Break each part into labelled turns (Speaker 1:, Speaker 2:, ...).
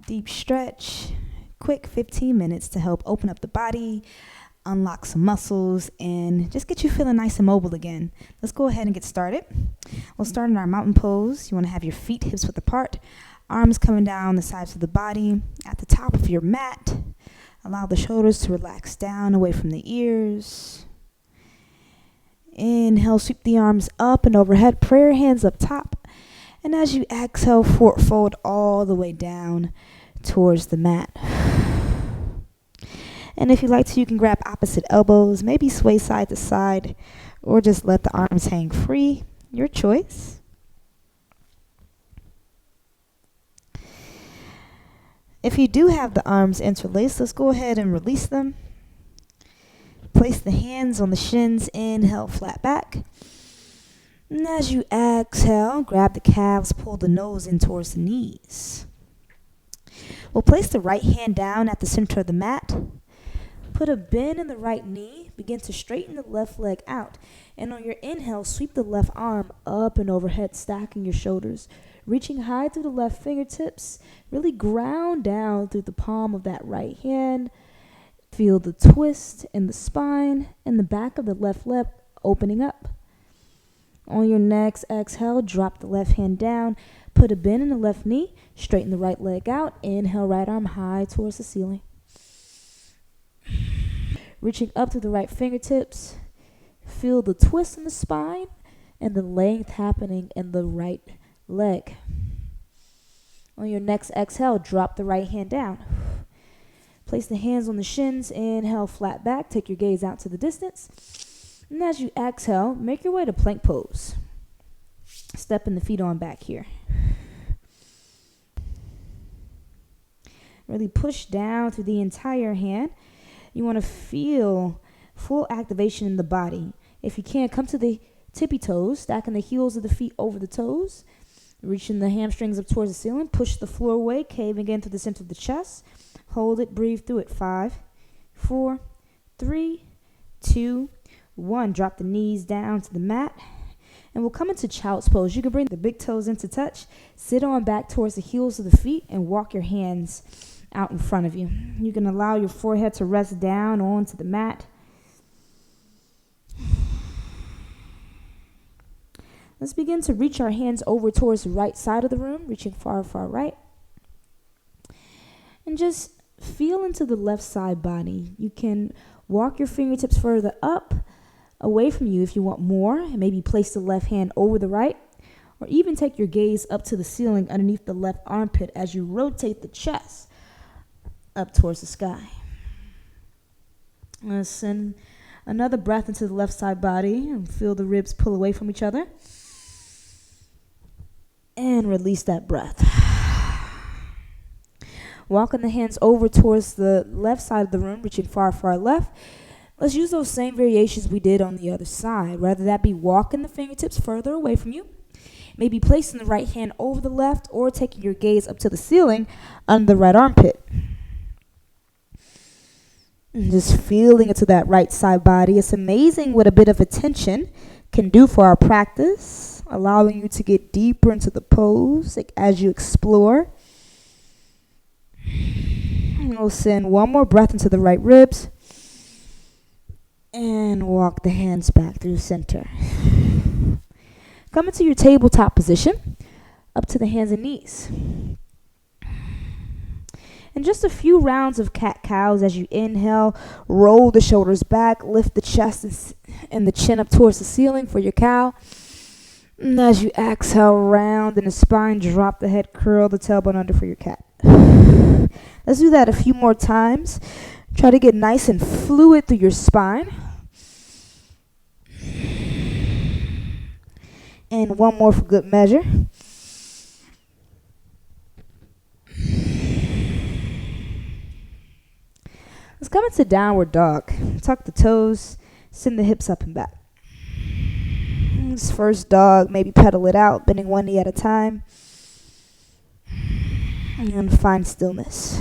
Speaker 1: Deep stretch, quick 15 minutes to help open up the body, unlock some muscles, and just get you feeling nice and mobile again. Let's go ahead and get started. We'll start in our mountain pose. You want to have your feet hips width apart, arms coming down the sides of the body, at the top of your mat. Allow the shoulders to relax down away from the ears. Inhale, sweep the arms up and overhead, prayer hands up top. And as you exhale, fold all the way down towards the mat. And if you like to, you can grab opposite elbows, maybe sway side to side, or just let the arms hang free. Your choice. If you do have the arms interlaced, let's go ahead and release them. Place the hands on the shins, inhale, flat back. And as you exhale, grab the calves, pull the nose in towards the knees. We'll place the right hand down at the center of the mat. Put a bend in the right knee. Begin to straighten the left leg out. And on your inhale, sweep the left arm up and overhead, stacking your shoulders. Reaching high through the left fingertips. Really ground down through the palm of that right hand. Feel the twist in the spine and the back of the left leg opening up. On your next exhale, drop the left hand down. Put a bend in the left knee. Straighten the right leg out. Inhale, right arm high towards the ceiling. Reaching up through the right fingertips. Feel the twist in the spine and the length happening in the right leg. On your next exhale, drop the right hand down. Place the hands on the shins. Inhale, flat back. Take your gaze out to the distance. And as you exhale, make your way to plank pose. Stepping the feet on back here. Really push down through the entire hand. You want to feel full activation in the body. If you can, come to the tippy toes, stacking the heels of the feet over the toes. Reaching the hamstrings up towards the ceiling. Push the floor away, caving into the center of the chest. Hold it, breathe through it. 5, 4, 3, 2, 1. Drop the knees down to the mat. And we'll come into child's pose. You can bring the big toes into touch. Sit on back towards the heels of the feet and walk your hands out in front of you. You can allow your forehead to rest down onto the mat. Let's begin to reach our hands over towards the right side of the room, reaching far, far right. And just feel into the left side body. You can walk your fingertips further up, away from you if you want more, and maybe place the left hand over the right, or even take your gaze up to the ceiling underneath the left armpit as you rotate the chest up towards the sky. Let's send another breath into the left side body and feel the ribs pull away from each other. And release that breath. Walking the hands over towards the left side of the room, reaching far, far left. Let's use those same variations we did on the other side. Whether that be walking the fingertips further away from you, maybe placing the right hand over the left, or taking your gaze up to the ceiling under the right armpit. And just feeling into that right side body. It's amazing what a bit of attention can do for our practice, allowing you to get deeper into the pose as you explore. And we'll send one more breath into the right ribs. And walk the hands back through center. Come into your tabletop position, up to the hands and knees. And just a few rounds of cat-cows as you inhale. Roll the shoulders back, lift the chest and the chin up towards the ceiling for your cow. And as you exhale, round in the spine, drop the head, curl the tailbone under for your cat. Let's do that a few more times. Try to get nice and fluid through your spine. And one more for good measure. Let's come into downward dog. Tuck the toes, send the hips up and back. This first dog, maybe pedal it out, bending one knee at a time. And find stillness.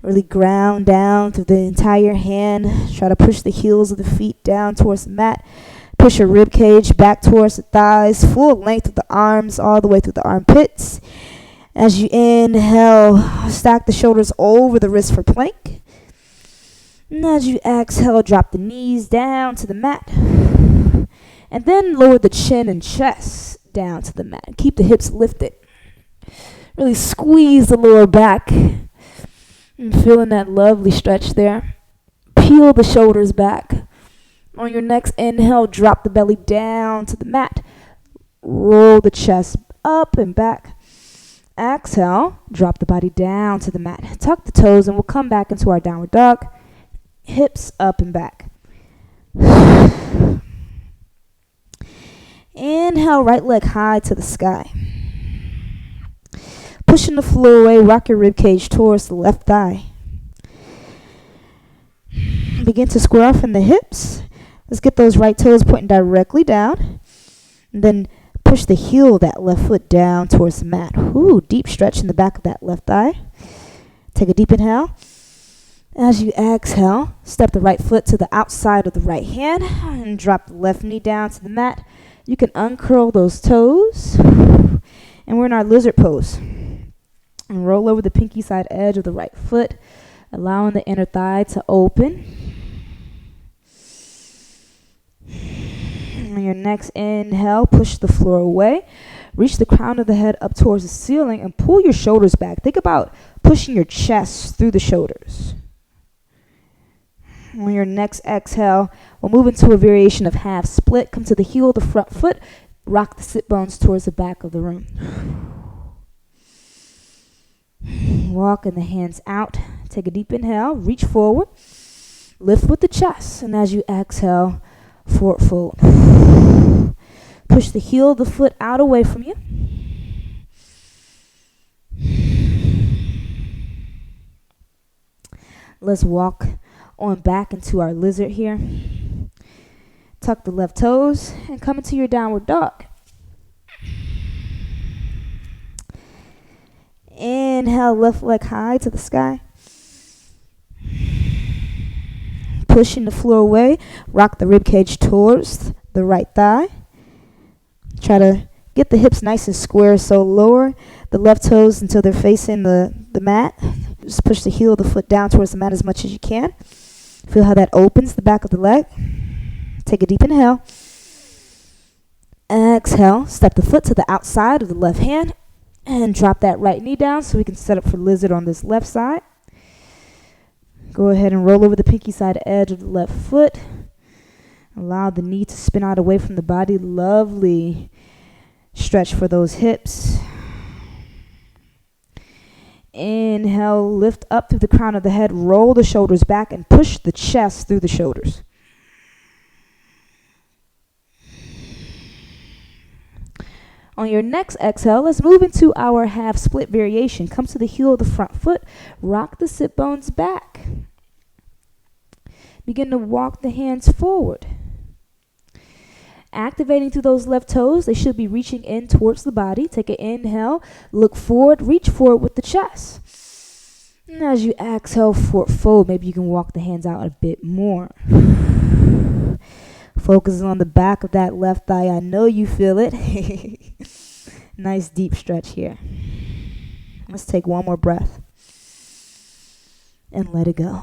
Speaker 1: Really ground down through the entire hand. Try to push the heels of the feet down towards the mat. Push your rib cage back towards the thighs. Full length of the arms all the way through the armpits. As you inhale, stack the shoulders over the wrist for plank. And as you exhale, drop the knees down to the mat. And then lower the chin and chest down to the mat. Keep the hips lifted. Really squeeze the lower back. And feeling that lovely stretch there. Peel the shoulders back. On your next inhale, drop the belly down to the mat. Roll the chest up and back. Exhale, drop the body down to the mat. Tuck the toes and we'll come back into our downward dog. Hips up and back. Inhale, right leg high to the sky. Pushing the floor away, rock your rib cage towards the left thigh. Begin to square off in the hips. Let's get those right toes pointing directly down. And then push the heel of that left foot down towards the mat. Ooh, deep stretch in the back of that left thigh. Take a deep inhale. As you exhale, step the right foot to the outside of the right hand and drop the left knee down to the mat. You can uncurl those toes. And we're in our lizard pose. And roll over the pinky side edge of the right foot, allowing the inner thigh to open. On your next inhale, push the floor away. Reach the crown of the head up towards the ceiling and pull your shoulders back. Think about pushing your chest through the shoulders. On your next exhale, we'll move into a variation of half split. Come to the heel of the front foot. Rock the sit bones towards the back of the room. Walking the hands out. Take a deep inhale. Reach forward. Lift with the chest. And as you exhale, forward fold. Push the heel of the foot out away from you. Let's walk on back into our lizard here. Tuck the left toes and come into your downward dog. Inhale, left leg high to the sky. Pushing the floor away, rock the rib cage towards the right thigh. Try to get the hips nice and square, so lower the left toes until they're facing the mat. Just push the heel of the foot down towards the mat as much as you can. Feel how that opens the back of the leg. Take a deep inhale. Exhale, step the foot to the outside of the left hand and drop that right knee down so we can set up for lizard on this left side. Go ahead and roll over the pinky side edge of the left foot. Allow the knee to spin out away from the body. Lovely stretch for those hips. Inhale, lift up through the crown of the head. Roll the shoulders back and push the chest through the shoulders. On your next exhale, let's move into our half split variation. Come to the heel of the front foot. Rock the sit bones back. Begin to walk the hands forward. Activating through those left toes. They should be reaching in towards the body. Take an inhale. Look forward. Reach forward with the chest. And as you exhale, forward fold. Maybe you can walk the hands out a bit more. Focus on the back of that left thigh. I know you feel it. Nice deep stretch here. Let's take one more breath. And let it go.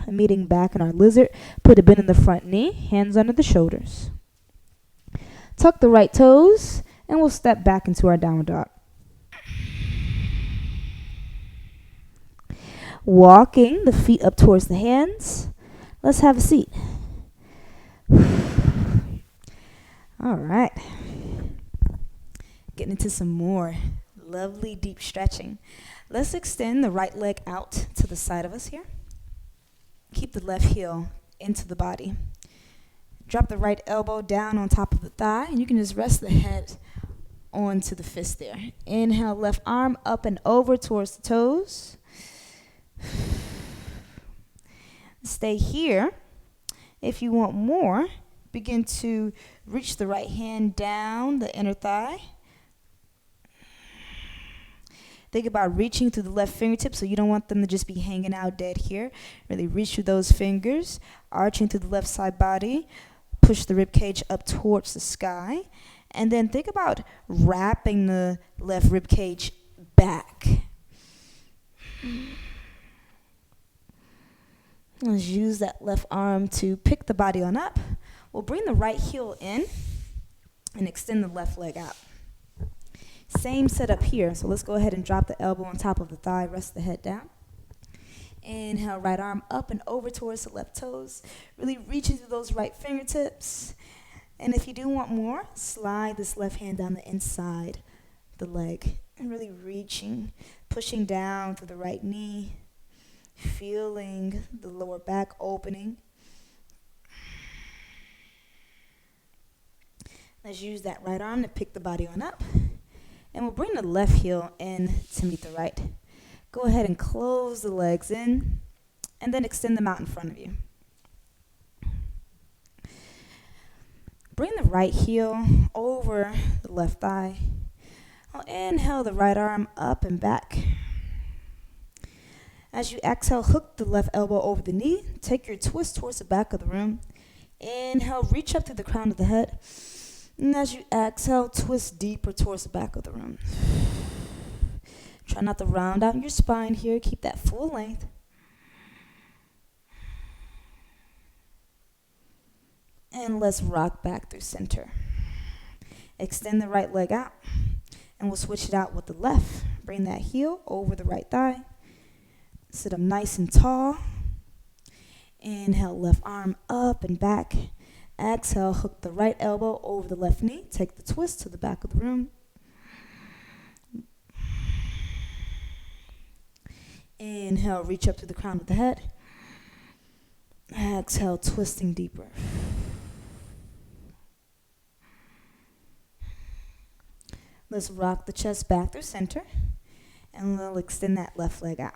Speaker 1: Meeting back in our lizard. Put a bend in the front knee. Hands under the shoulders. Tuck the right toes. And we'll step back into our downward dog. Walking the feet up towards the hands. Let's have a seat. All right. Getting into some more lovely deep stretching. Let's extend the right leg out to the side of us here. Keep the left heel into the body. Drop the right elbow down on top of the thigh, and you can just rest the head onto the fist there. Inhale, left arm up and over towards the toes. Stay here. If you want more, begin to reach the right hand down the inner thigh. Think about reaching through the left fingertips, so you don't want them to just be hanging out dead here. Really reach through those fingers, arching through the left side body. Push the rib cage up towards the sky. And then think about wrapping the left rib cage back. Let's use that left arm to pick the body on up. We'll bring the right heel in and extend the left leg out. Same setup here. So let's go ahead and drop the elbow on top of the thigh, rest the head down. Inhale, right arm up and over towards the left toes. Really reaching through those right fingertips. And if you do want more, slide this left hand down the inside the leg. And really reaching, pushing down through the right knee. Feeling the lower back opening. Let's use that right arm to pick the body on up. And we'll bring the left heel in to meet the right. Go ahead and close the legs in, and then extend them out in front of you. Bring the right heel over the left thigh. I'll inhale the right arm up and back. As you exhale, hook the left elbow over the knee. Take your twist towards the back of the room. Inhale, reach up to the crown of the head. And as you exhale, twist deeper towards the back of the room. Try not to round out your spine here. Keep that full length. And let's rock back through center. Extend the right leg out. And we'll switch it out with the left. Bring that heel over the right thigh. Sit up nice and tall. Inhale, left arm up and back. Exhale, hook the right elbow over the left knee. Take the twist to the back of the room. Inhale, reach up to the crown of the head. Exhale, twisting deeper. Let's rock the chest back through center. And we'll extend that left leg out.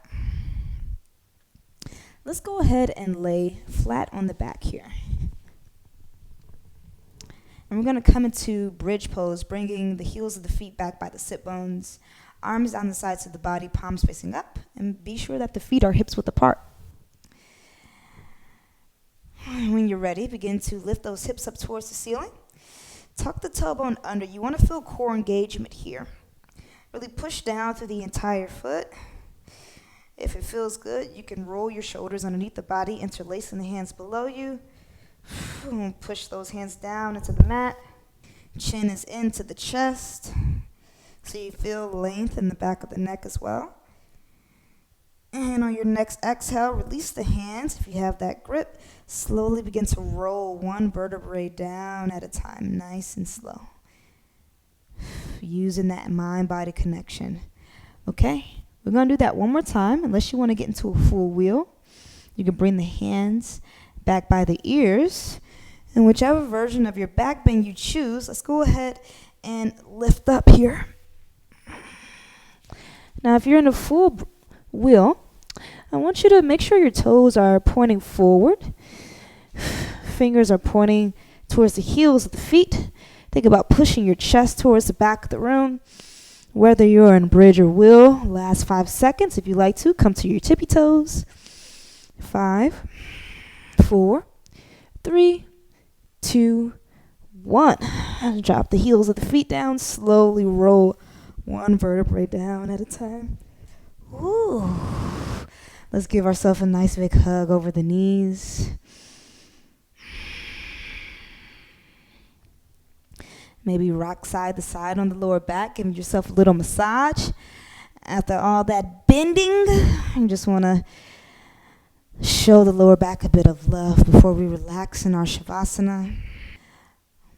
Speaker 1: Let's go ahead and lay flat on the back here. And we're going to come into bridge pose, bringing the heels of the feet back by the sit bones, arms down the sides of the body, palms facing up, and be sure that the feet are hips width apart. When you're ready, begin to lift those hips up towards the ceiling. Tuck the tailbone under. You want to feel core engagement here. Really push down through the entire foot. If it feels good, you can roll your shoulders underneath the body, interlacing the hands below you. Push those hands down into the mat. Chin is into the chest. So you feel length in the back of the neck as well. And on your next exhale, release the hands. If you have that grip, slowly begin to roll one vertebrae down at a time, nice and slow. Using that mind-body connection. Okay, we're going to do that one more time. Unless you want to get into a full wheel, you can bring the hands back by the ears. And whichever version of your back bend you choose, let's go ahead and lift up here. Now, if you're in a full wheel, I want you to make sure your toes are pointing forward. Fingers are pointing towards the heels of the feet. Think about pushing your chest towards the back of the room. Whether you're in bridge or wheel, last 5 seconds. If you like to, come to your tippy toes. 5, 4, 3, 2, 1. And drop the heels of the feet down. Slowly roll one vertebrae down at a time. Ooh. Let's give ourselves a nice big hug over the knees. Maybe rock side to side on the lower back. Give yourself a little massage. After all that bending, you just want to show the lower back a bit of love before we relax in our Shavasana.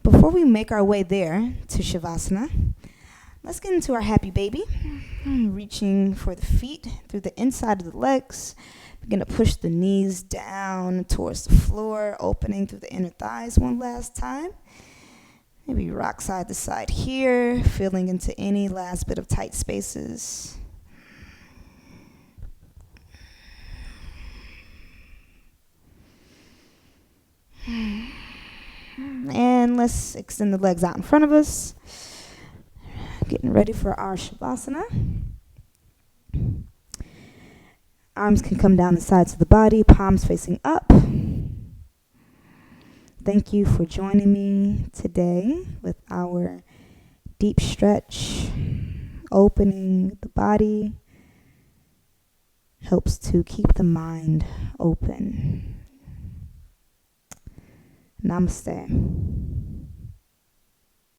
Speaker 1: Before we make our way there to Shavasana, let's get into our happy baby. Reaching for the feet through the inside of the legs. Begin to push the knees down towards the floor, opening through the inner thighs one last time. Maybe rock side to side here, feeling into any last bit of tight spaces. And let's extend the legs out in front of us. Getting ready for our Shavasana. Arms can come down the sides of the body, palms facing up. Thank you for joining me today with our deep stretch. Opening the body helps to keep the mind open. Namaste.